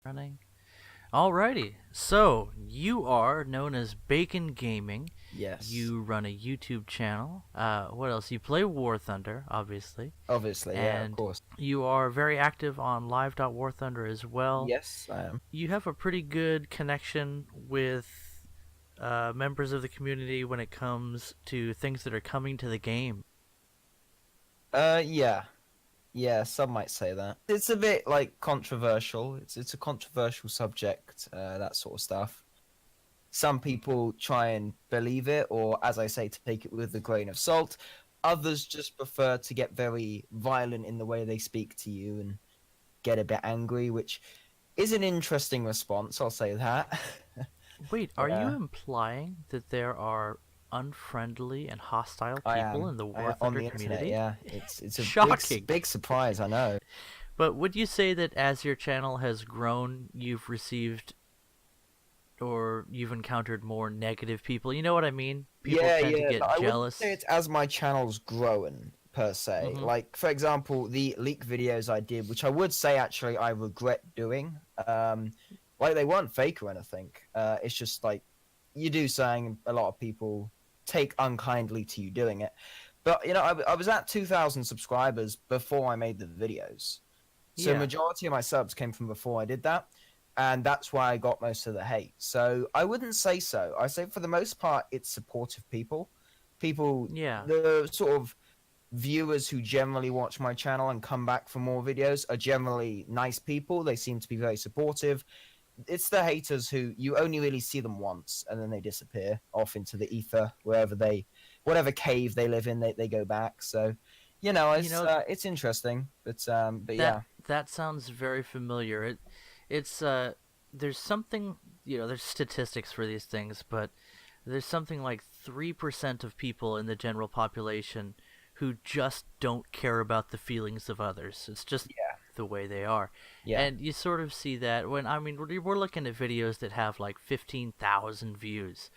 Running. Alrighty. So you are known as Bacon Gaming. Yes, You run a YouTube channel. What else? You play War Thunder, obviously, obviously, yeah, of and course. you are very active on live.warthunder as well. Yes, I am. You have a pretty good connection with members of the community when it comes to things that are coming to the game. Yeah, yeah, some might say that. It's a bit like controversial. It's a controversial subject, that sort of stuff. Some people try and believe it, or as I say, take it with a grain of salt. Others just prefer to get very violent in the way they speak to you and get a bit angry, which is an interesting response, I'll say that. Wait, are you Yeah, implying that there are unfriendly and hostile I people am. in the War On Thunder the internet, community? yeah. It's a Shocking. big surprise, I know. But would you say that as your channel has grown, you've received or you've encountered more negative people? You know what I mean? People Yeah, tend to yeah. No, get I wouldn't say jealous. it's as my channel's growing per se. Mm-hmm. Like, for example, the leak videos I did, which I would say actually I regret doing. Like they weren't fake or anything. It's just like you do saying a lot of people take unkindly to you doing it. But I was at 2,000 subscribers before I made the videos, so Yeah. majority of my subs came from before I did that, and that's why I got most of the hate. So I wouldn't say so. I say for the most part, it's supportive people. People, Yeah. the sort of viewers who generally watch my channel and come back for more videos are generally nice people. They seem to be very supportive. It's the haters who you only really see them once and then they disappear off into the ether whatever cave they live in, they go back. So, You know it's interesting, but that yeah. that sounds very familiar. It's there's something, there's statistics for these things, but there's something like 3% of people in the general population who just don't care about the feelings of others. It's just Yeah, the way they are. yeah. And you sort of see that when, I mean, we're looking at videos that have like 15,000 views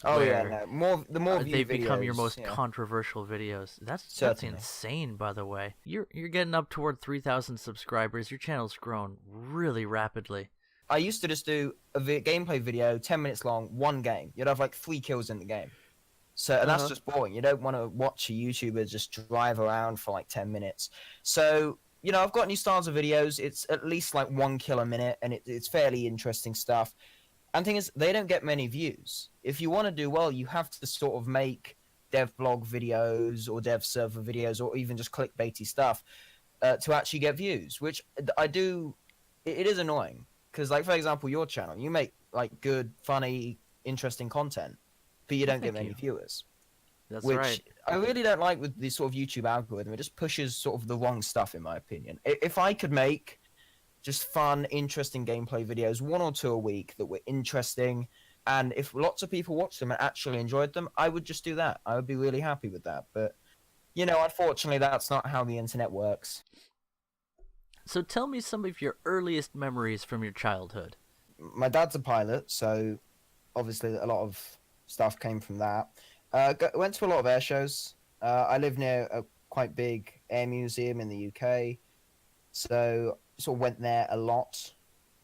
Oh yeah, where no. The more they've viewed become your videos, most yeah, controversial videos. That's certainly. insane, by the way. You're getting up toward 3,000 subscribers. Your channel's grown really rapidly. I used to just do a gameplay video, 10 minutes long, one game. You'd have like 3 kills in the game. So, and that's Uh-huh. just boring. You don't want to watch a YouTuber just drive around for like 10 minutes. So, I've got new styles of videos. It's at least like 1 kill a minute, and it's fairly interesting stuff. And the thing is, they don't get many views. If you want to do well, you have to sort of make dev blog videos or dev server videos or even just clickbaity stuff to actually get views, which I do. It is annoying because, like, for example, your channel, you make like good, funny, interesting content, but you Well, don't get thank many you. viewers, That's right. which I really don't like with the sort of YouTube algorithm. It just pushes sort of the wrong stuff, in my opinion. If I could make just fun, interesting gameplay videos, one or two a week that were interesting, and if lots of people watched them and actually enjoyed them, I would just do that. I would be really happy with that. But unfortunately, that's not how the internet works. So tell me some of your earliest memories from your childhood. My dad's a pilot, so obviously a lot of stuff came from that. Went to a lot of air shows. I live near a quite big air museum in the UK, so sort of went there a lot.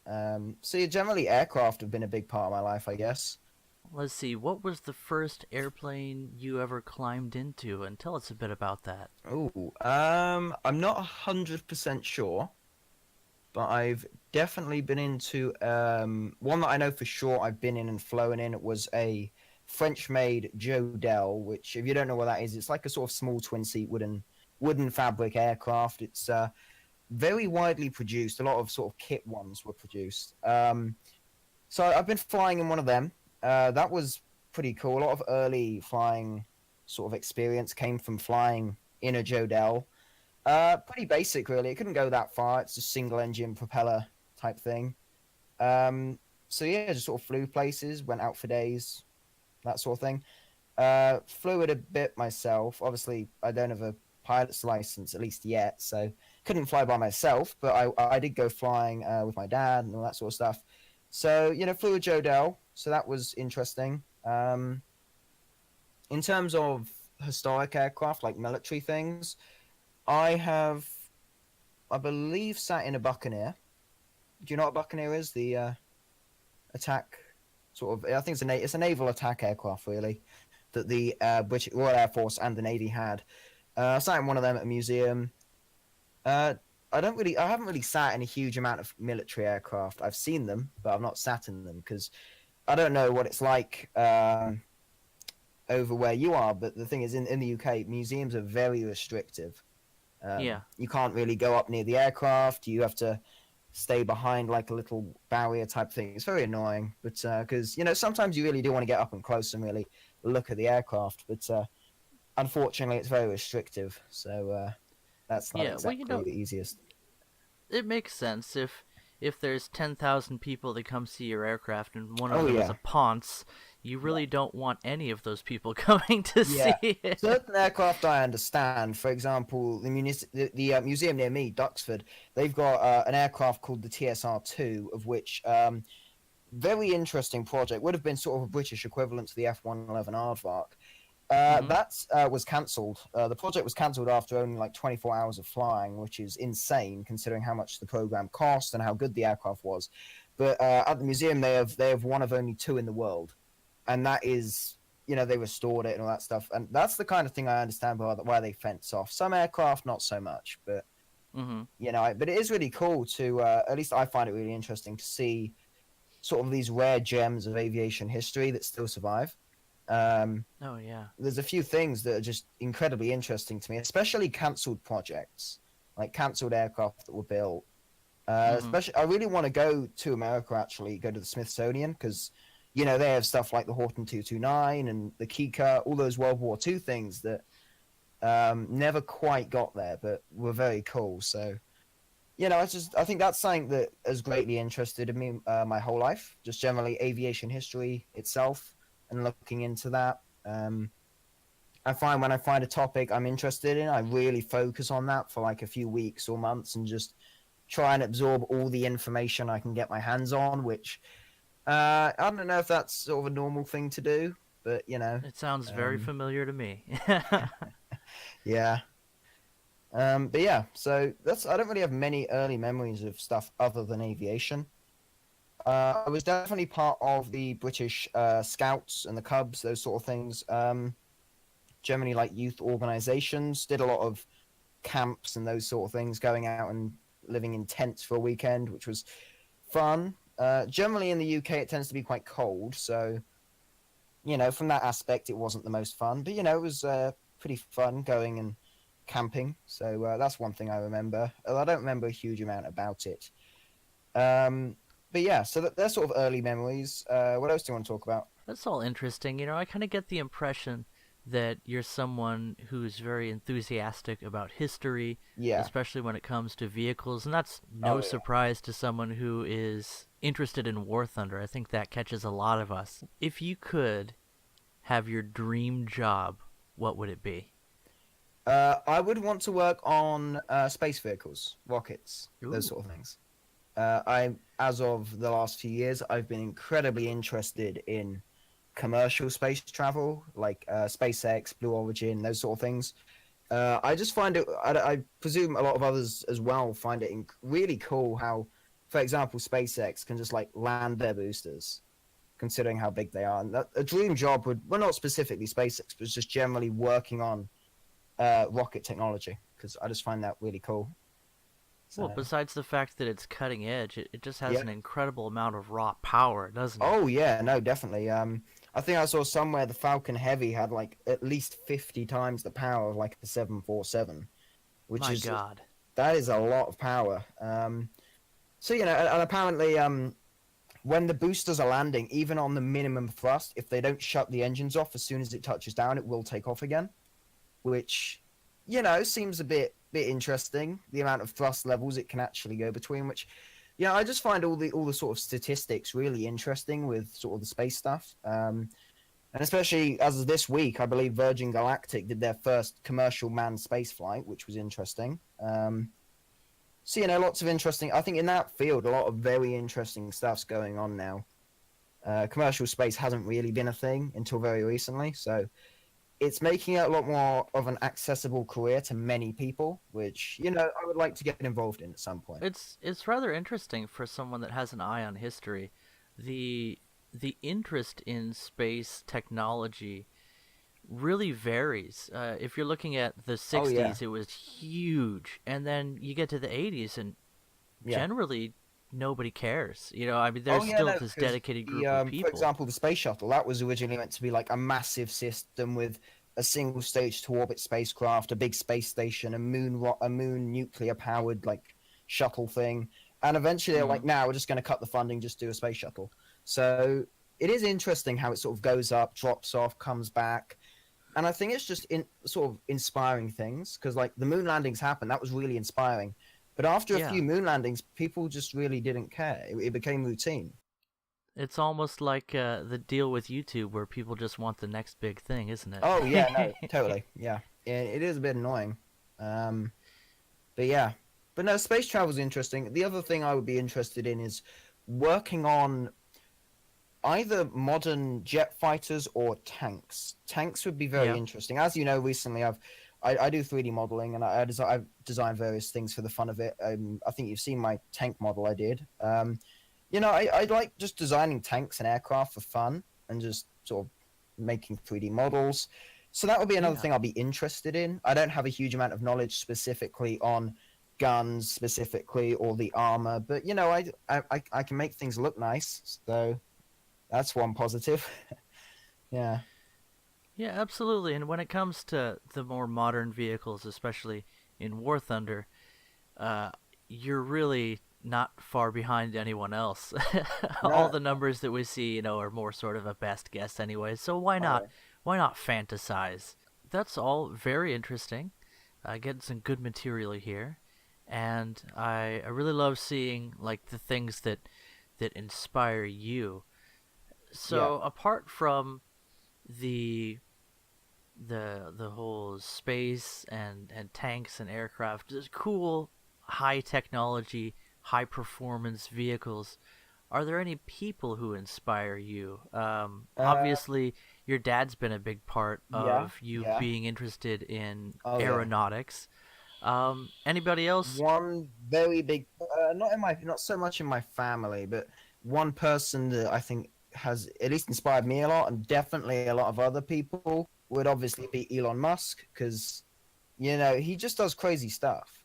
So yeah, generally aircraft have been a big part of my life, I guess. Let's see, what was the first airplane you ever climbed into? And tell us a bit about that. Oh, I'm not 100% sure, but I've definitely been into one that I know for sure I've been in and flown in. It was a French-made Jodel, which if you don't know what that is, it's like a sort of small twin-seat wooden fabric aircraft. It's very widely produced. A lot of sort of kit ones were produced. So I've been flying in one of them. That was pretty cool. A lot of early flying sort of experience came from flying in a Jodel. Pretty basic, really. It couldn't go that far. It's a single engine propeller type thing. So yeah, just sort of flew places, went out for days, that sort of thing. Flew it a bit myself. Obviously, I don't have a pilot's license, at least yet, so couldn't fly by myself. But I did go flying with my dad and all that sort of stuff. So flew a Jodel. So that was interesting. In terms of historic aircraft, like military things, I have, I believe, sat in a Buccaneer. Do you know what Buccaneer is? The attack sort of. I think it's a naval attack aircraft really that the British Royal Air Force and the Navy had. I sat in one of them at a museum. Uh, I haven't really sat in a huge amount of military aircraft. I've seen them, but I've not sat in them because I don't know what it's like over where you are. But the thing is, in the UK, museums are very restrictive. Yeah. You can't really go up near the aircraft. You have to stay behind like a little barrier type thing. It's very annoying, but because sometimes you really do want to get up and close and really look at the aircraft, but unfortunately, it's very restrictive. So that's not Yeah. Well, exactly the easiest. it makes sense if there's 10,000 people that come see your aircraft and one of Oh them is yeah, a ponce, you yeah, really don't want any of those people coming to yeah. see it. Certain aircraft I understand. For example, the museum near me, Duxford, they've got an aircraft called the TSR-2, of which very interesting project would have been sort of a British equivalent to the F-111 Aardvark. Hmm. That was cancelled. The project was cancelled after only like 24 hours of flying, which is insane considering how much the program cost and how good the aircraft was. But at the museum, they have one of only two in the world, and that is, they restored it and all that stuff. And that's the kind of thing I understand why they fence off some aircraft, not so much. But Hmm. but it is really cool to at least I find it really interesting to see sort of these rare gems of aviation history that still survive. Um, Oh yeah. there's a few things that are just incredibly interesting to me, especially cancelled projects, like cancelled aircraft that were built. Hmm. Especially, I really want to go to America. Actually, go to the Smithsonian because, they have stuff like the Horton 229 and the Kika, all those World War II things that never quite got there, but were very cool. So, I think that's something that has greatly interested in me my whole life. Just generally aviation history itself and looking into that. I find when I find a topic I'm interested in, I really focus on that for like a few weeks or months and just try and absorb all the information I can get my hands on, which I don't know if that's sort of a normal thing to do, but It sounds very um, familiar to me. yeah. But yeah, so I don't really have many early memories of stuff other than aviation. I was definitely part of the British Scouts and the Cubs, those sort of things. Generally, like youth organizations, did a lot of camps and those sort of things, going out and living in tents for a weekend, which was fun. Generally, in the UK, it tends to be quite cold, so from that aspect, it wasn't the most fun. But it was pretty fun going and camping. So that's one thing I remember. I don't remember a huge amount about it. But yeah, so they're sort of early memories. What else do you want to talk about? That's all interesting. I kind of get the impression that you're someone who's very enthusiastic about history, Yeah. especially when it comes to vehicles, and that's no Oh yeah. surprise to someone who is interested in War Thunder. I think that catches a lot of us. If you could have your dream job, what would it be? I would want to work on space vehicles, rockets, those Ooh. sort of things. As of the last few years, I've been incredibly interested in commercial space travel, like SpaceX, Blue Origin, those sort of things. I just find it. I presume a lot of others as well find it really cool how, for example, SpaceX can just like land their boosters, considering how big they are. And a dream job would, well, not specifically SpaceX, but just generally working on rocket technology because I just find that really cool. Well, So besides the fact that it's cutting edge, it just has yeah. an incredible amount of raw power, doesn't it? Oh yeah, no, definitely. I think I saw somewhere the Falcon Heavy had like at least 50 times the power of like the 747, which My is just God. that is a lot of power. So and apparently, when the boosters are landing, even on the minimum thrust, if they don't shut the engines off as soon as it touches down, it will take off again, which seems a bit interesting. The amount of thrust levels it can actually go between, which I just find all the sort of statistics really interesting with sort of the space stuff. And especially as of this week, I believe Virgin Galactic did their first commercial manned space flight, which was interesting. So lots of interesting. I think in that field, a lot of very interesting stuff's going on now. Commercial space hasn't really been a thing until very recently, so it's making it a lot more of an accessible career to many people, which I would like to get involved in at some point. It's rather interesting for someone that has an eye on history. The the interest in space technology really varies. If you're looking at the Oh yeah, 60s, it was huge, and then you get to the 80s, and yeah. generally nobody cares. I mean, Oh there's yeah, still no, this because dedicated the group of for people. example, the space shuttle that was originally meant to be like a massive system with a single stage to orbit spacecraft, a big space station, a moon nuclear powered like shuttle thing, and eventually they're Hmm. like, now we're just going to cut the funding, just do a space shuttle. So it is interesting how it sort of goes up, drops off, comes back, and I think it's just sort of inspiring things because like the moon landings happened, that was really inspiring. But after a Yeah, few moon landings, people just really didn't care. It became routine. it's almost like the deal with YouTube where people just want the next big thing, isn't Oh yeah, no, it? totally, yeah. It is a bit annoying, um, but yeah, but no, space travel is interesting. The other thing I would be interested in is working on either modern jet fighters or tanks. Tanks would be very Yeah. interesting. As you know, recently I do 3D modeling and I've designed various things for the fun of it. I think you've seen my tank model I did. I like just designing tanks and aircraft for fun and just sort of making 3D models. So that would be another Yeah. thing I'll be interested in. I don't have a huge amount of knowledge specifically on guns specifically or the armor, but I can make things look nice. So that's one positive. Yeah. Yeah, absolutely. And when it comes to the more modern vehicles, especially in War Thunder, uh, you're really not far behind anyone else. All No. the numbers that we see, are more sort of a best guess anyway. So why Oh not? yeah. Why not fantasize? That's all very interesting. Getting some good material here, and I really love seeing like the things that inspire you. Yeah. So apart from the the whole space and tanks and aircraft, just cool high technology, high performance vehicles. Are there any people who inspire you? Uh. Obviously, your dad's been a big part Yeah. of you Yeah. being interested in Oh yeah. aeronautics. Anybody else? One very big, not so much in my family, but one person that I think has at least inspired me a lot, and definitely a lot of other people would obviously be Elon Musk, because he just does crazy stuff,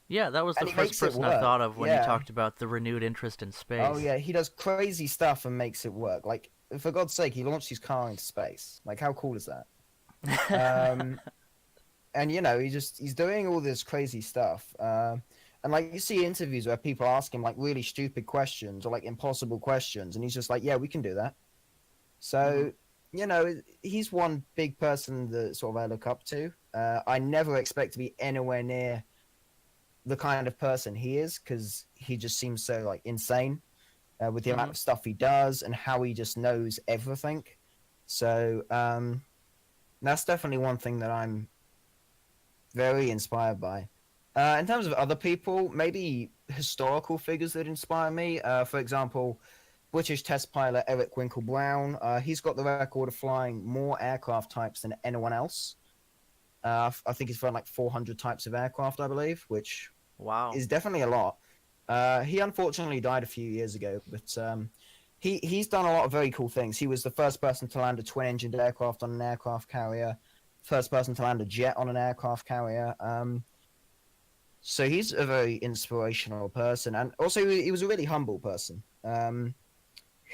Yeah, that was the and he first makes it person I work. thought of when you Yeah. talked about the renewed interest in Oh space. yeah, he does crazy stuff and makes it work. Like for God's sake, he launched his car into space. Like how cool is that? Um, and he's doing all this crazy stuff. And like you see interviews where people ask him like really stupid questions or like impossible questions, and he's just like, "Yeah, we can do that." Hmm. So he's one big person that sort of I look up to. I never expect to be anywhere near the kind of person he is because he just seems so like insane with the amount Hmm. of stuff he does and how he just knows everything. So that's definitely one thing that I'm very inspired by. In terms of other people, maybe historical figures that inspire me. For example, British test pilot Eric Winkle Brown. He's got the record of flying more aircraft types than anyone else. I think he's flown like 400 types of aircraft, I believe, which Wow. is definitely a lot. He unfortunately died a few years ago, but he's done a lot of very cool things. He was the first person to land a twin-engined aircraft on an aircraft carrier, first person to land a jet on an aircraft carrier. So he's a very inspirational person, and also he was a really humble person.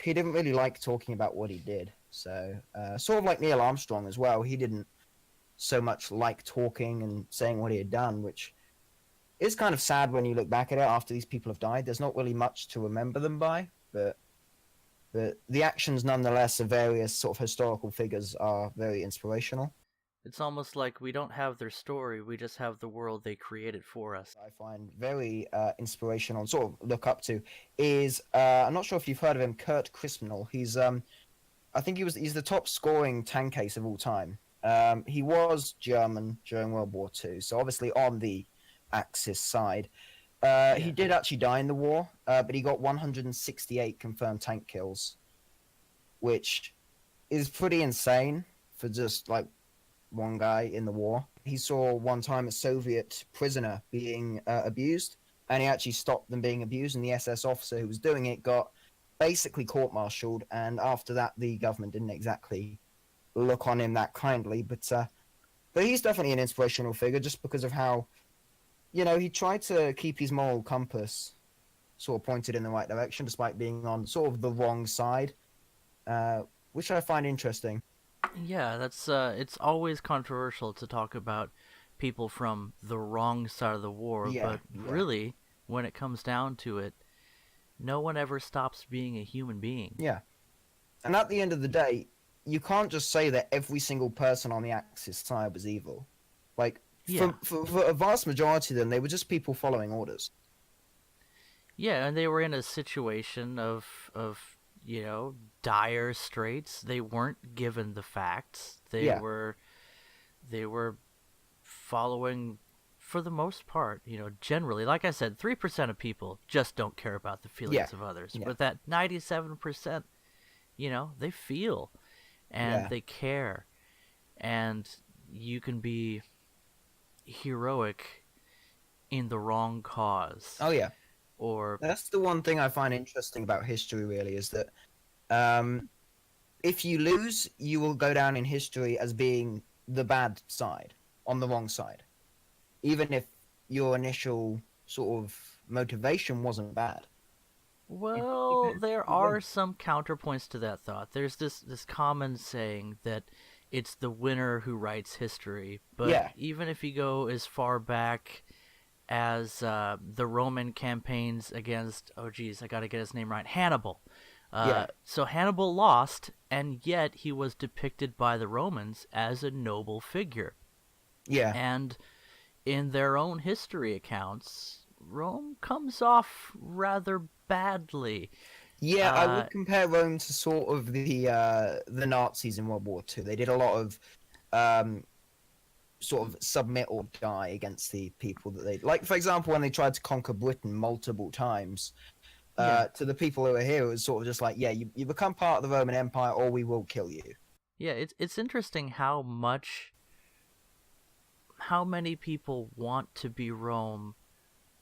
He didn't really like talking about what he did. So sort of like Neil Armstrong as well. He didn't so much like talking and saying what he had done, which is kind of sad when you look back at it after these people have died. There's not really much to remember them by, but the actions nonetheless of various sort of historical figures are very inspirational. It's almost like we don't have their story, we just have the world they created for us. I find very inspirational and sort of look up to is I'm not sure if you've heard of him, Kurt Crispinal. I think he's the top scoring tank ace of all time. He was German during World War II, so obviously on the Axis side. He Yeah. did actually die in the war, but he got 168 confirmed tank kills, which is pretty insane for just like one guy in the war. He saw one time a Soviet prisoner being abused, and he actually stopped them being abused. And the SS officer who was doing it got basically court-martialed. And after that, the government didn't exactly look on him that kindly. But he's definitely an inspirational figure just because of how, he tried to keep his moral compass sort of pointed in the right direction despite being on sort of the wrong side, which I find interesting. Yeah, that's it's always controversial to talk about people from the wrong side of the war, Yeah, but yeah, really, when it comes down to it, no one ever stops being a human being. yeah. And at the end of the day, you can't just say that every single person on the Axis side was evil. Like, Yeah. for a vast majority of them, they were just people following orders. Yeah, and they were in a situation of dire straits. They weren't given the facts. Yeah, They were following, for the most part, generally, like I said, 3% of people just don't care about the yeah, feelings of others. yeah, But that 97%, they feel and yeah. they care. And you can be heroic in the wrong cause. Oh, yeah. Or, That's the one thing I find interesting about history, really, is that um, if you lose, you will go down in history as being the bad side, on the wrong side, even if your initial sort of motivation wasn't bad. well, Even there if you win. are some counterpoints to that thought. There's this common saying that it's the winner who writes history. But Yeah, even if you go as far back as the Roman campaigns against, oh geez, I got to get his name right, Hannibal. yeah, So Hannibal lost, and yet he was depicted by the Romans as a noble figure. yeah. And in their own history accounts, Rome comes off rather badly. Yeah, I Uh, would compare Rome to sort of the Nazis in World War II. They did a lot of um, sort of submit or die against the people that they like. For example, when they tried to conquer Britain multiple times, yeah, to the people who were here, it was sort of just like, yeah, you become part of the Roman Empire, or we will kill you. yeah. It's interesting how many people want to be Rome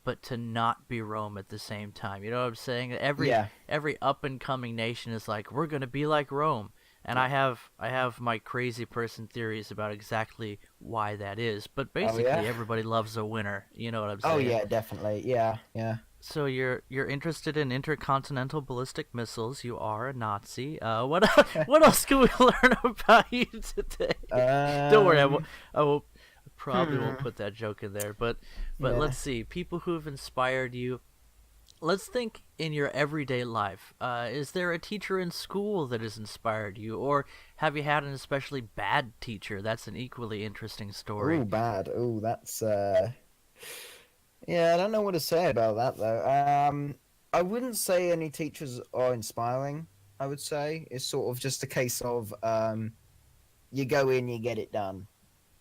but to not be Rome at the same time. You know what I'm saying? Yeah, Every up and coming nation is like, we're gonna be like Rome. And I have my crazy person theories about exactly why that is, but oh basically yeah, everybody loves a winner. You know what I'm oh saying? yeah, definitely, yeah, yeah. So you're interested in intercontinental ballistic missiles. You are a Nazi. What what else can we learn about you today? Don't worry, Um, I will probably won't hmm, put that joke in there. But yeah. let's see, people who have inspired you. Let's think in your everyday life. Is there a teacher in school that has inspired you, or have you had an especially bad teacher? That's an equally interesting Oh, story. bad. Oh, that's yeah, I don't know what to say about that though. I wouldn't say any teachers are inspiring. I would say it's sort of just a case of you go in, you get it done.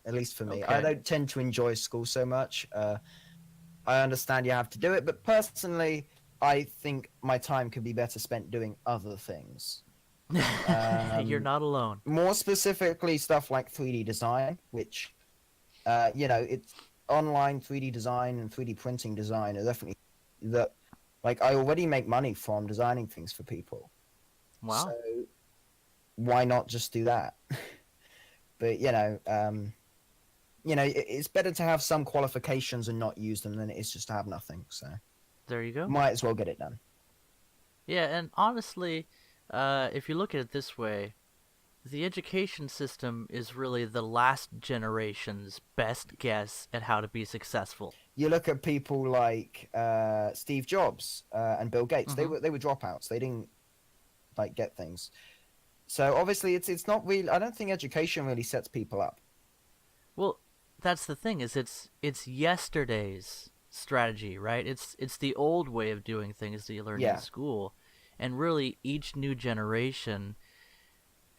At least for me, I Okay. don't tend to enjoy school so much. I understand you have to do it, but personally, I think my time could be better spent doing other things. You're Um, not alone. More specifically, stuff like 3D design, which it's online 3D design and 3D printing design are definitely that. Like, I already make money from designing things for people, so Wow. why not just do that? But it's better to have some qualifications and not use them than it is just to have nothing. So There you go. might as well get it done. Yeah, and honestly, if you look at it this way, the education system is really the last generation's best guess at how to be successful. You look at people like Steve Jobs and Bill Gates. They Hmm. were dropouts. They didn't like get things. So obviously, it's not really. I don't think education really sets people up. Well, that's the thing is it's yesterday's strategy, right? It's the old way of doing things that you learned in Yeah, school, and really each new generation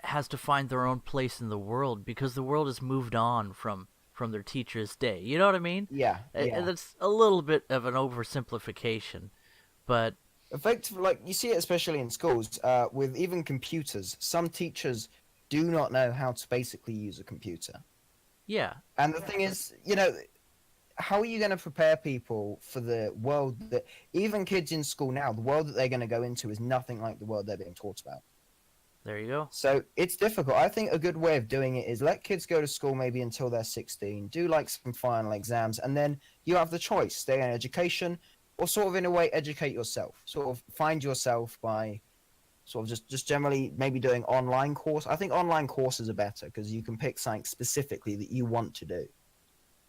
has to find their own place in the world because the world has moved on from their teacher's day. You know what I mean? yeah, And yeah. that's a little bit of an oversimplification, but Effectively, like you see it especially in schools with even computers. Some teachers do not know how to basically use a computer. Yeah. And the thing is, how are you going to prepare people for the world that even kids in school now, the world that they're going to go into is nothing like the world they're being taught about. There you go. So it's difficult. I think a good way of doing it is let kids go to school maybe until they're 16, do like some final exams, and then you have the choice stay in education or sort of in a way educate yourself. Sort of find yourself by sort of just generally maybe doing online course. I think online courses are better because you can pick something specifically that you want to do.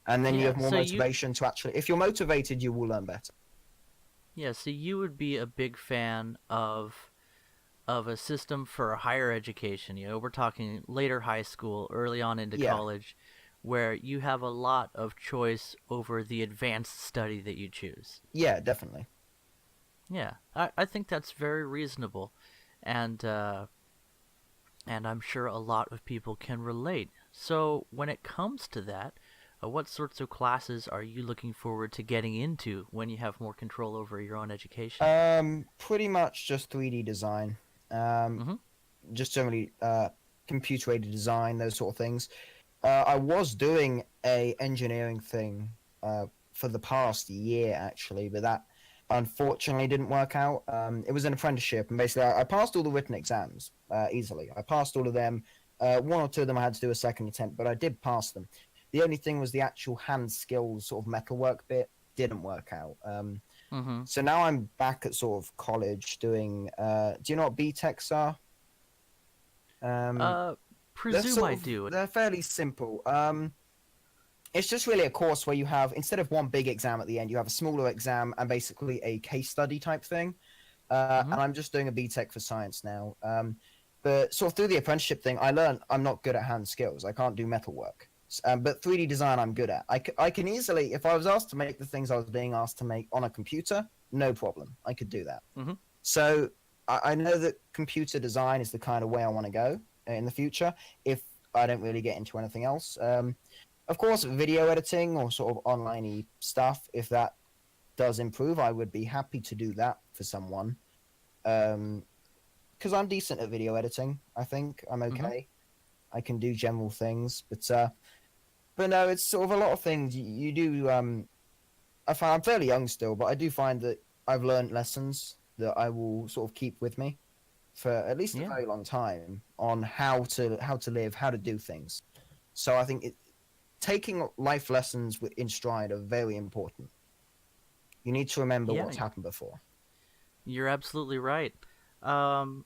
And then you Yeah. have more motivation to actually, if you're motivated, you will learn better. So you would be a big fan of a system for higher education. We're talking later high school, early on into Yeah, college, where you have a lot of choice over the advanced study that you choose. yeah, definitely. Yeah, I think that's very reasonable, and and I'm sure a lot of people can relate. So when it comes to that, what sorts of classes are you looking forward to getting into when you have more control over your own education? Pretty much just 3D design. Um, Mm-hmm. just generally computer aided design, those sort of things. I was doing a engineering thing for the past year actually, but that unfortunately didn't work out. It was an apprenticeship, and basically I passed all the written exams easily. I passed all of them. One or two of them I had to do a second attempt, but I did pass them. The only thing was the actual hand skills, sort of metalwork bit, didn't work out. Mm-hmm. So now I'm back at sort of college doing. Do you know what B techs are? Um, Uh, they're presume sort I of do. they're fairly simple. It's just really a course where you have instead of one big exam at the end, you have a smaller exam and basically a case study type thing. Mm-hmm. And I'm just doing a BTEC for science now. But sort of through the apprenticeship thing, I learned I'm not good at hand skills. I can't do metal work. But 3D design, I'm good at. I can easily, if I was asked to make the things I was being asked to make on a computer, no problem. I could do that. Mm-hmm. So I know that computer design is the kind of way I want to go in the future if I don't really get into anything else. Of course, video editing or sort of online stuff, if that does improve, I would be happy to do that for someone. Because I'm decent at video editing, I think I'm Mm-hmm. okay. I can do general things, but no, it's sort of a lot of things you do. I find I'm fairly young still, but I do find that I've learned lessons that I will sort of keep with me for at least a Yeah. very long time on how to live, how to do things. So I think taking life lessons in stride are very important. You need to remember Yeah. what's happened before. You're absolutely right. Um,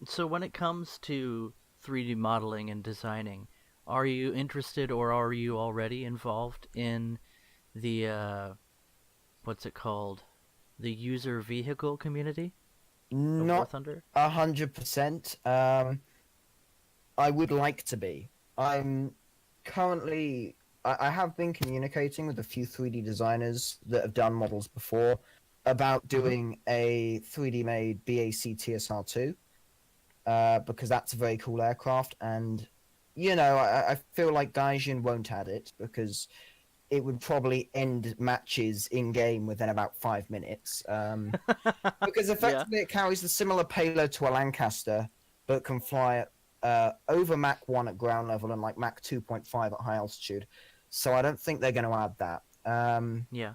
so when it comes to 3D modeling and designing, are you interested or are you already involved in the what's it called? The user vehicle community of War Not Thunder? 100%. I would like to be. I'm currently. I have been communicating with a few 3D designers that have done models before about Mm-hmm. doing a 3D made BAC TSR2 because that's a very cool aircraft. And, I feel like Gaijin won't add it because it would probably end matches in game within about 5 minutes. Because Yeah. effectively it carries the similar payload to a Lancaster, but can fly at, over Mach 1 at ground level and like Mach 2.5 at high altitude. So I don't think they're going to add that. Yeah.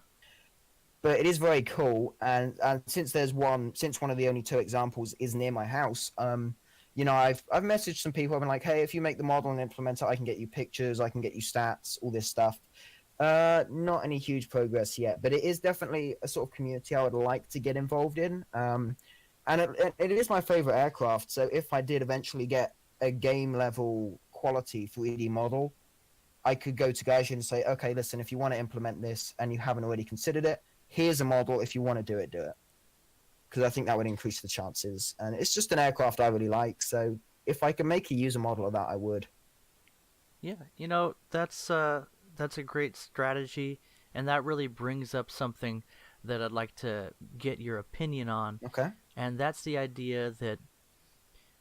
But it is very cool, and since one of the only two examples is near my house, I've messaged some people. I've been like, hey, if you make the model and implement it, I can get you pictures, I can get you stats, all this stuff. Not any huge progress yet, but it is definitely a sort of community I would like to get involved in. And it is my favorite aircraft. So if I did eventually get a game level quality 3D model, I could go to Gaijin and say, okay, listen, if you want to implement this and you haven't already considered it, here's a model. If you want to do it, do it. Because I think that would increase the chances. And it's just an aircraft I really like. So if I can make a user model of that, I would. Yeah. That's a great strategy, and that really brings up something that I'd like to get your opinion on, Okay. and that's the idea that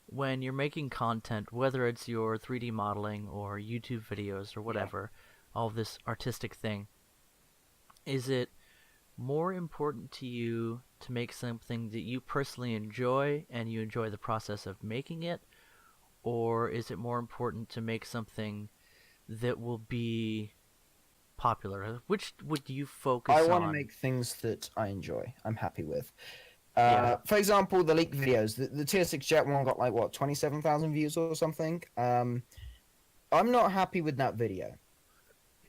when you're making content, whether it's your 3D modeling or YouTube videos or Yeah. whatever, all this artistic thing, is it more important to you to make something that you personally enjoy and you enjoy the process of making it, or is it more important to make something that will be popular? Which would you I focus want to on? make things that I enjoy. I'm happy with. Yeah. For example, the leaked videos. The Tier 6 Jet one got like what 27,000 views or something. I'm not happy with that video.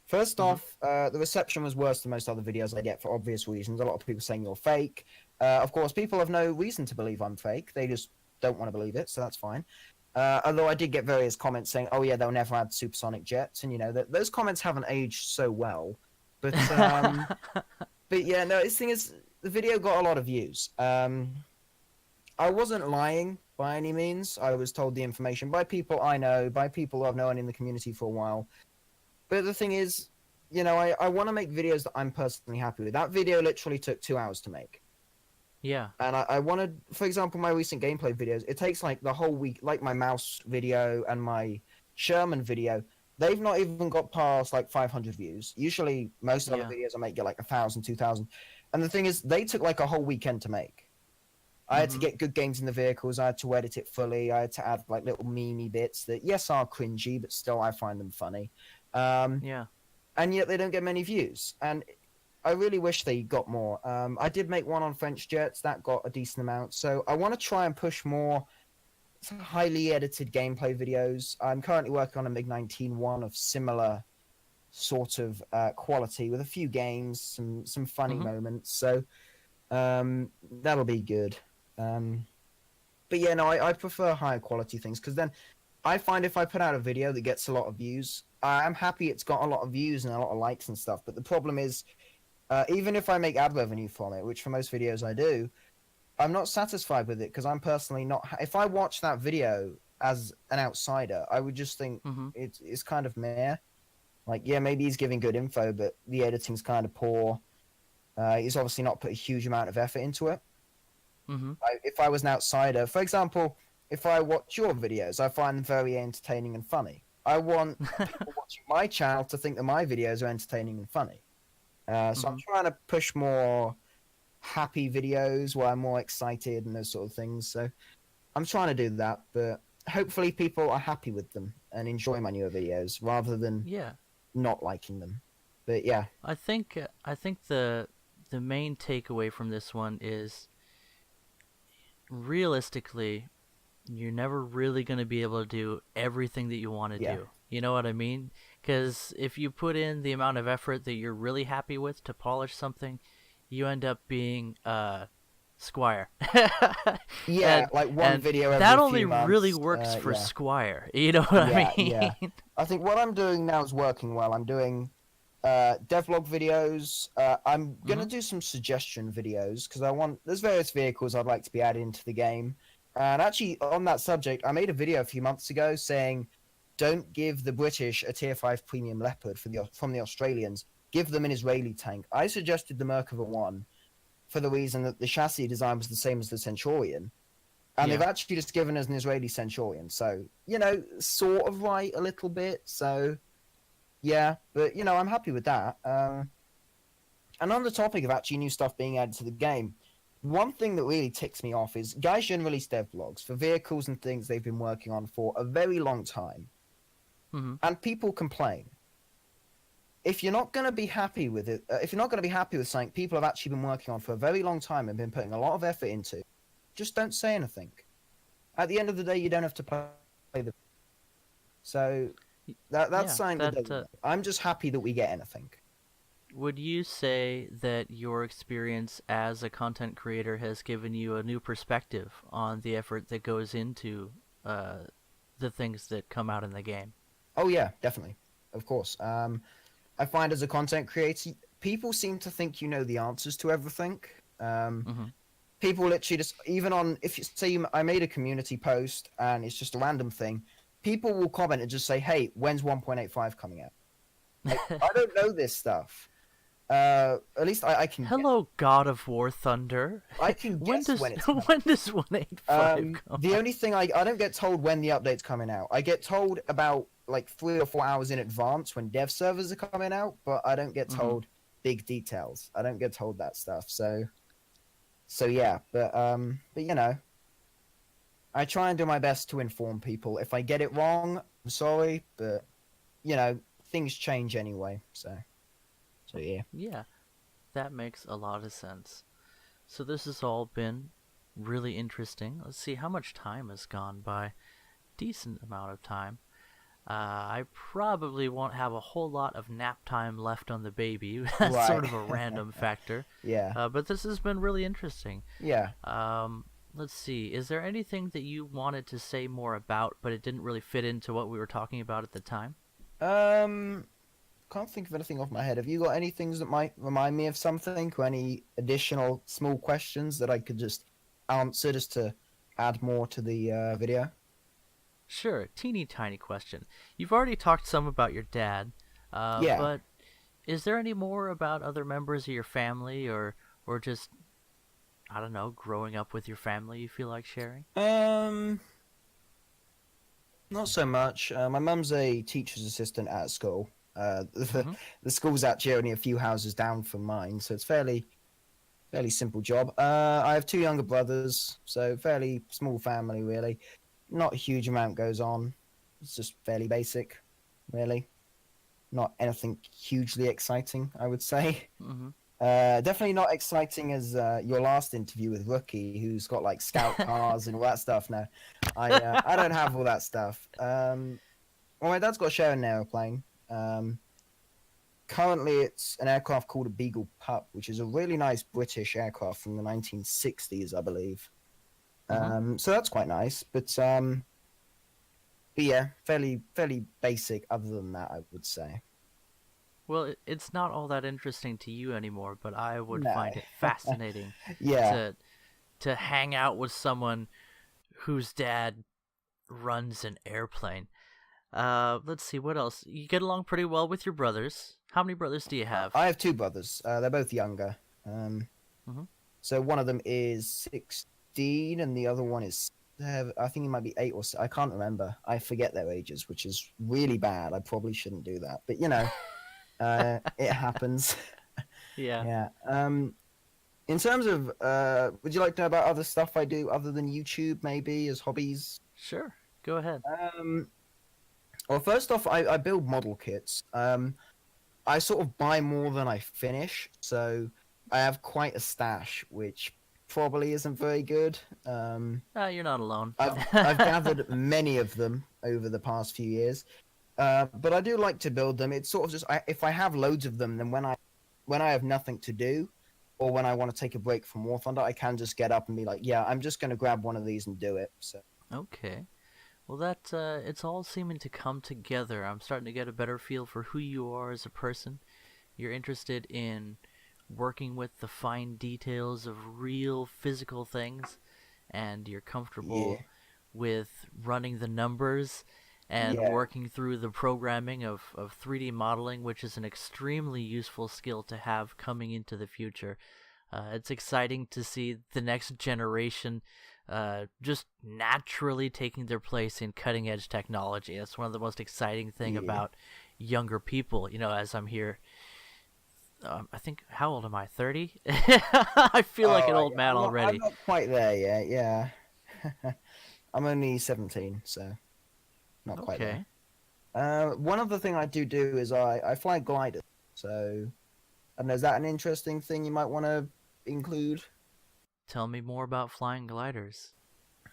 First Mhm. off, the reception was worse than most other videos I get for obvious reasons. A lot of people saying you're fake. Of course, people have no reason to believe I'm fake. They just don't want to believe it, so that's fine. Although I did get various comments saying, "Oh yeah, they'll never add supersonic jets," and you know that those comments haven't aged so well. But but yeah, no. This thing is, the video got a lot of views. I wasn't lying by any means. I was told the information by people I know, by people who I've known in the community for a while. But the thing is, you know, I want to make videos that I'm personally happy with. That video literally took 2 hours to make. Yeah. And I wanted, for example, my recent gameplay videos, it takes like the whole week, like my mouse video and my Sherman video. They've not even got past like 500 views. Usually, most other Yeah. videos I make get like 1,000, 2,000. And the thing is, they took like a whole weekend to make. I had to Mhm. get good games in the vehicles. I had to edit it fully. I had to add like little memey bits that, yes, are cringy, but still I find them funny. Um, Yeah. and yet they don't get many views. And I really wish they got more. I did make one on French jets that got a decent amount. So I want to try and push more highly edited gameplay videos. I'm currently working on a MiG-19 one of similar sort of quality with a few games, some funny Mhm. moments. So that'll be good. Um, but yeah, no, I prefer higher quality things because then I find if I put out a video that gets a lot of views, I'm happy it's got a lot of views and a lot of likes and stuff. But the problem is, even if I make ad revenue from it, which for most videos I do, I'm not satisfied with it because I'm personally not. If I watch that video as an outsider, I would just think Mhm. it's kind of meh. Like, yeah, maybe he's giving good info, but the editing's kind of poor. He's obviously not put a huge amount of effort into it. Mhm. If I was an outsider, for example, if I watch your videos, I find them very entertaining and funny. I want people watching my channel to think that my videos are entertaining and funny. So I'm Mhm. trying to push more happy videos where I'm more excited and those sort of things. So I'm trying to do that, but hopefully people are happy with them and enjoy my newer videos rather than Yeah. not liking them. But yeah, I think the main takeaway from this one is realistically you're never really going to be able to do everything that you want to yeah, do. You know what I mean? Because if you put in the amount of effort that you're really happy with to polish something, you end up being Squire. yeah, and like one and video every that only few really months. works for Yeah, Squire. You know what I yeah, yeah. mean? I think what I'm doing now is working well. I'm doing devlog videos. I'm gonna Mhm. do some suggestion videos because I want. There's various vehicles I'd like to be added into the game. And actually, on that subject, I made a video a few months ago saying, "Don't give the British a Tier 5 premium Leopard from the Australians. Give them an Israeli tank." I suggested the Merkava one for the reason that the chassis design was the same as the Centurion, and they've Yeah. actually just given us an Israeli Centurion. So you know, sort of right a little bit. So yeah, but you know, I'm happy with that. And on the topic of actually new stuff being added to the game, one thing that really ticks me off is guys generally release dev vlogs for vehicles and things they've been working on for a very long time, Mhm. and people complain. If you're not going to be happy with it, if you're not going to be happy with something people have actually been working on for a very long time and been putting a lot of effort into, just don't say anything. At the end of the day, you don't have to play the. So that's Yeah. something that That doesn't. I'm just happy that we get anything. Would you say that your experience as a content creator has given you a new perspective on the effort that goes into uh, the things that come out in the game? Oh yeah, definitely, of course. I find as a content creator, people seem to think you know the answers to everything. Um, Mm-hmm. People literally just even on if you say I made a community post and it's just a random thing, people will comment and just say, "Hey, when's 1.85 coming out?" Like I don't know this stuff. At least I can guess. Hello, God of War Thunder. I can when guess when does it's coming. when does 185 come The out? only thing I don't get told when the update's coming out. I get told about like 3 or 4 hours in advance when dev servers are coming out, but I don't get Mm-hmm. told big details. I don't get told that stuff. So yeah, but you know, I try and do my best to inform people. If I get it wrong, I'm sorry, but you know, things change anyway. So yeah. Yeah, that makes a lot of sense. So this has all been really interesting. Let's see how much time has gone by. Decent amount of time. I probably won't have a whole lot of nap time left on the baby. That's Right. sort of a random factor. Yeah. But this has been really interesting. Yeah. Let's see. Is there anything that you wanted to say more about, but it didn't really fit into what we were talking about at the time? Um, can't think of anything off my head. Have you got any things that might remind me of something, or any additional small questions that I could just answer just to add more to the video? Sure, teeny tiny question. You've already talked some about your dad, Yeah. but is there any more about other members of your family, or just I don't know, growing up with your family you feel like sharing? Um, Not so much. My mum's a teacher's assistant at school. Mm-hmm. The school's actually only a few houses down from mine, so it's fairly simple job. I have two younger brothers, so fairly small family really. Not a huge amount goes on. It's just fairly basic, really. Not anything hugely exciting, I would say. Mm-hmm. Definitely not exciting as your last interview with Rookie, who's got like scout cars and all that stuff. Now, I don't have all that stuff. Well, my dad's got a sharing airplane. Um, Currently, it's an aircraft called a Beagle Pup, which is a really nice British aircraft from the 1960s, I believe. Mm-hmm. So that's quite nice. But yeah, fairly basic. Other than that, I would say. Well, it's not all that interesting to you anymore, but I would No. find it fascinating Yeah. to hang out with someone whose dad runs an airplane. Let's see what else. You get along pretty well with your brothers. How many brothers do you have? I have two brothers. They're both younger. Mm-hmm. So one of them is 16, and the other one is I think he might be 8 or so. I can't remember. I forget their ages, which is really bad. I probably shouldn't do that, but it happens. Yeah, Yeah. In terms of, would you like to know about other stuff I do other than YouTube, maybe as hobbies? sure. Go ahead. Um, well, first off, I build model kits. I sort of buy more than I finish, so I have quite a stash, which probably isn't very good. You're not alone. I've gathered many of them over the past few years, but I do like to build them. It's sort of just if I have loads of them, then when I have nothing to do, or when I want to take a break from War Thunder, I can just get up and be like, yeah, I'm just going to grab one of these and do it. So Okay. Well, it's all seeming to come together. I'm starting to get a better feel for who you are as a person. You're interested in working with the fine details of real physical things, and you're yeah, comfortable with running the numbers and yeah, working through the programming of 3D modeling, which is an extremely useful skill to have coming into the future. It's exciting to see the next generation just naturally taking their place in cutting edge technology. That's one of the most exciting thing yeah. about younger people. As I'm here, I think how old am I? 30. I feel like Oh, an right, old yeah. man I'm already. not quite there yet. Yeah, I'm only 17, so not quite there. Okay, One other thing I do is I fly gliders. So, I don't know, is that an interesting thing you might want to include? tell me more about flying gliders.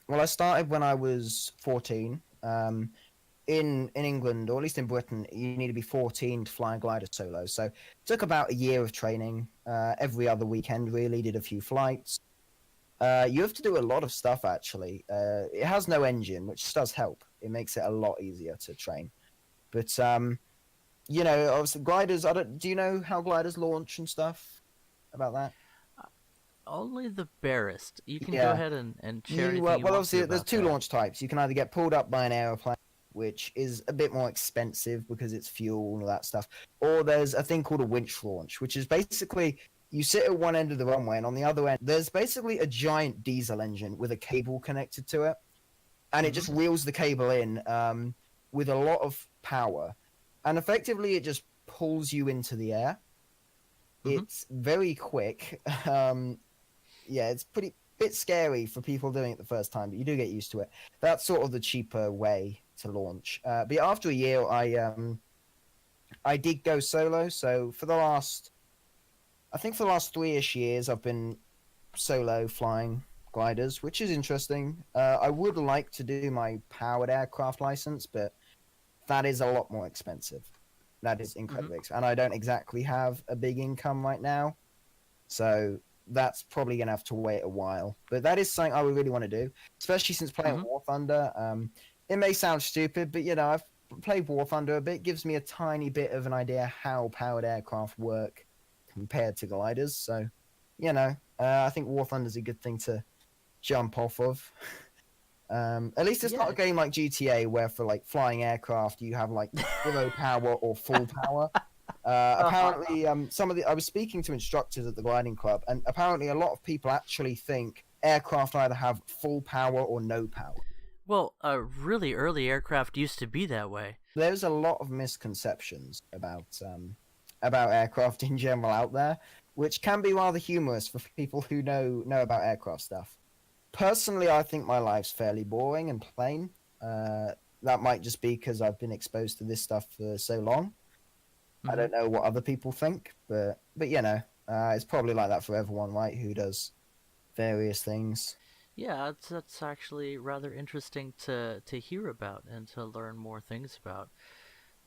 Well, I started when I was 14. In England, or at least in Britain, you need to be 14 to fly a glider solo. So it took about a year of training. Every other weekend, really, did a few flights. You have to do a lot of stuff, actually. It has no engine, which does help. It makes it a lot easier to train. But obviously gliders. I don't. Do you know how gliders launch and stuff about that? Only the barest. You can go Yeah. ahead and share You anything you well, want to obviously, there's about two that. launch types. You can either get pulled up by an aeroplane, which is a bit more expensive because it's fuel and all that stuff, or there's a thing called a winch launch, which is basically you sit at one end of the runway, and on the other end, there's basically a giant diesel engine with a cable connected to it, and it Mm-hmm. just reels the cable in with a lot of power, and effectively it just pulls you into the air. Mm-hmm. It's very quick. Yeah, it's pretty bit scary for people doing it the first time, but you do get used to it. That's sort of the cheaper way to launch. But after a year, I did go solo. So I think for the last 3-ish years, I've been solo flying gliders, which is interesting. I would like to do my powered aircraft license, but that is a lot more expensive. That is Hmm. incredibly expensive, and I don't exactly have a big income right now, so that's probably gonna have to wait a while. But that is something I would really want to do, especially since playing Hmm. War Thunder. It may sound stupid, but I've played War Thunder a bit. Gives me a tiny bit of an idea how powered aircraft work compared to gliders. So, I think War Thunder is a good thing to jump off of. At least it's not a Yeah. game like GTA where for like flying aircraft you have like zero power or full power. Apparently, some of the I was speaking to instructors at the gliding club, and apparently a lot of people actually think aircraft either have full power or no power. Well, really early aircraft used to be that way. There's a lot of misconceptions about aircraft in general out there, which can be rather humorous for people who know about aircraft stuff. Personally, I think my life's fairly boring and plain. That might just be because I've been exposed to this stuff for so long. I Hmm. don't know what other people think, but it's probably like that for everyone, right? Who does various things. Yeah, that's actually rather interesting to hear about and to learn more things about.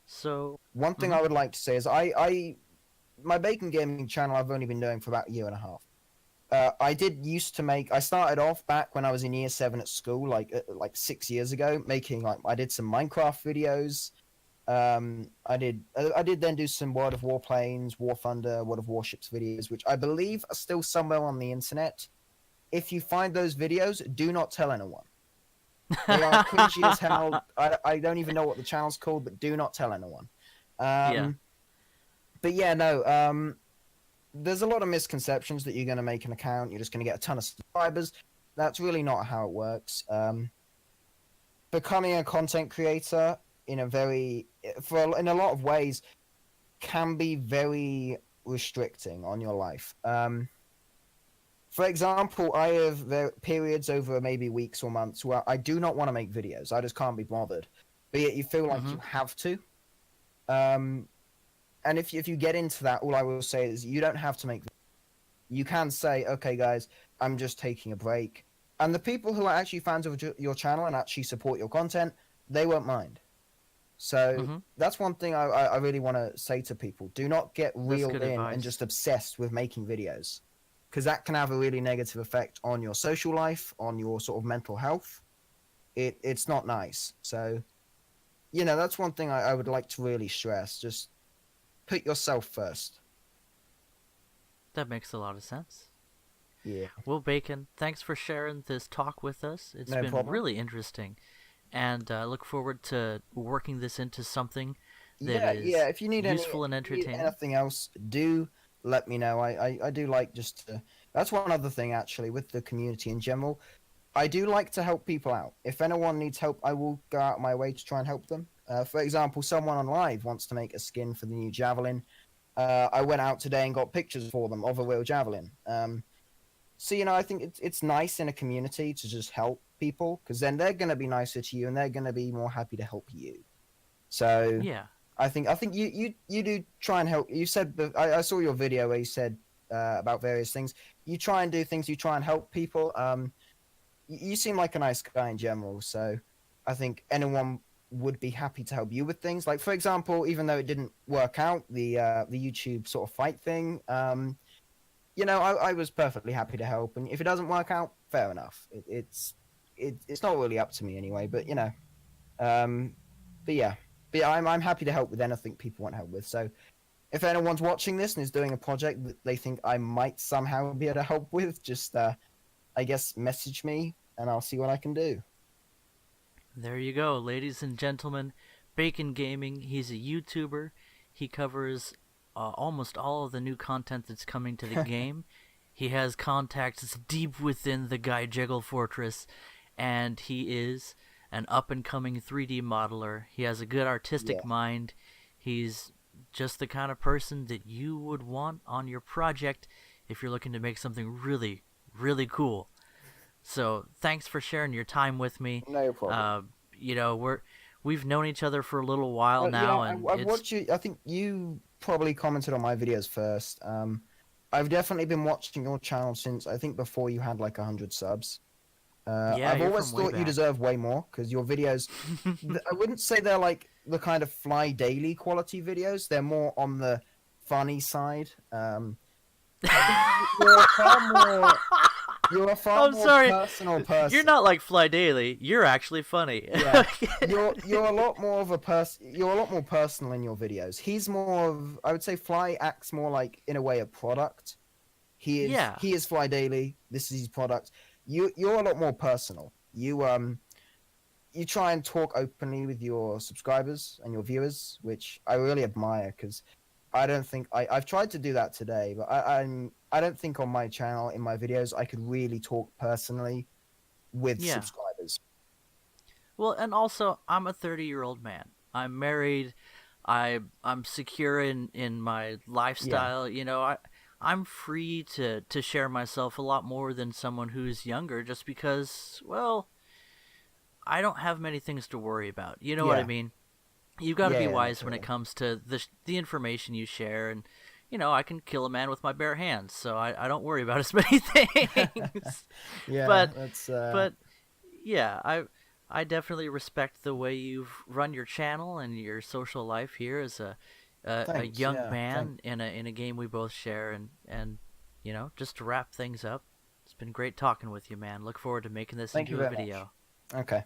So, One thing hmm. I would like to say is I my bacon gaming channel I've only been doing for about a year and a half. I did used to make. I started off back when I was in year 7 at school, like 6 years ago, making like I did some Minecraft videos. I did then do some World of Warplanes, War Thunder, World of Warships videos, which I believe are still somewhere on the internet. If you find those videos, do not tell anyone. They are cringy as hell. I don't even know what the channel's called, but do not tell anyone. Yeah, Um, but yeah, no. There's a lot of misconceptions that you're going to make an account, you're just going to get a ton of subscribers. That's really not how it works. Becoming a content creator in a very, in a lot of ways, can be very restricting on your life. For example, I have periods over maybe weeks or months where I do not want to make videos. I just can't be bothered. But yet you feel like hmm. you have to. Um, and if you get into that, all I will say is you don't have to make. You can say, okay, guys, I'm just taking a break. And the people who are actually fans of your channel and actually support your content, they won't mind. So Hmm. that's one thing I really want to say to people. Do not get That's reeled good in and advice. just obsessed with making videos because that can have a really negative effect on your social life, on your sort of mental health. It's not nice. So, that's one thing I would like to really stress. Just put yourself first. That makes a lot of sense. Yeah, Well, Bacon, thanks for sharing this talk with us. It's no been problem. really interesting, and I look forward to working this into something that Yeah, yeah. is useful and If you need entertaining. anything else, do let me know. I do like just that's one other thing actually with the community in general. I do like to help people out. If anyone needs help, I will go out of my way to try and help them. For example, someone on live wants to make a skin for the new javelin. I went out today and got pictures for them of a real javelin. So I think it's nice in a community to just help people because then they're going to be nicer to you and they're going to be more happy to help you. So Yeah. I think you do try and help. You said I saw your video where you said about various things. You try and do things. You try and help people. You seem like a nice guy in general. So I think anyone would be happy to help you with things. Like for example, even though it didn't work out, the YouTube sort of fight thing. I was perfectly happy to help. And if it doesn't work out, fair enough. It's not really up to me anyway. Um, but yeah, I'm happy to help with anything people want help with. So if anyone's watching this and is doing a project that they think I might somehow be able to help with, just I guess message me and I'll see what I can do. There you go, ladies and gentlemen. Bacon Gaming. He's a YouTuber. He covers almost all of the new content that's coming to the game. He has contacts deep within the Guy Jiggle Fortress, and he is an up and coming 3D modeler. He has a good Yeah, artistic mind. He's just the kind of person that you would want on your project if you're looking to make something really, really cool. So thanks for sharing your time with me. no problem. Uh, you know, we've known each other for a little while Yeah, now, and I've it's watched you. I think you probably commented on my videos first. I've definitely been watching your channel since I think before you had like 100 subs. yeah, I've you're always from way thought you back. deserve way more because your videos, I wouldn't say they're like the kind of fly daily quality videos. They're more on the funny side. I think you're a far I'm more sorry, personal you're person. not like Fly Daily. You're actually funny. Yeah, you're a lot more of a You're a lot more personal in your videos. He's more of, I would say, Fly acts more like in a way a product. Yeah, He is Fly Daily. This is his product. You're a lot more personal. You try and talk openly with your subscribers and your viewers, which I really admire because I don't think I've tried to do that today, but I don't think on my channel in my videos I could really talk personally with yeah. subscribers. Well, and also, I'm a 30-year-old man. I'm married. I'm secure in my Yeah, lifestyle. I'm free to share myself a lot more than someone who's younger, just because, well, I don't have many things to worry about. You know what I yeah, mean? You've got to be yeah, no, wise when it totally. comes to the information you share, and I can kill a man with my bare hands, so I don't worry about as many things. Yeah, but that's but yeah, I definitely respect the way you've run your channel and your social life here as a thanks. young Yeah, thanks. man in a game we both share, and just to wrap things up, it's been great talking with you, man. Look forward to making this Thank into you a very much. video. Okay.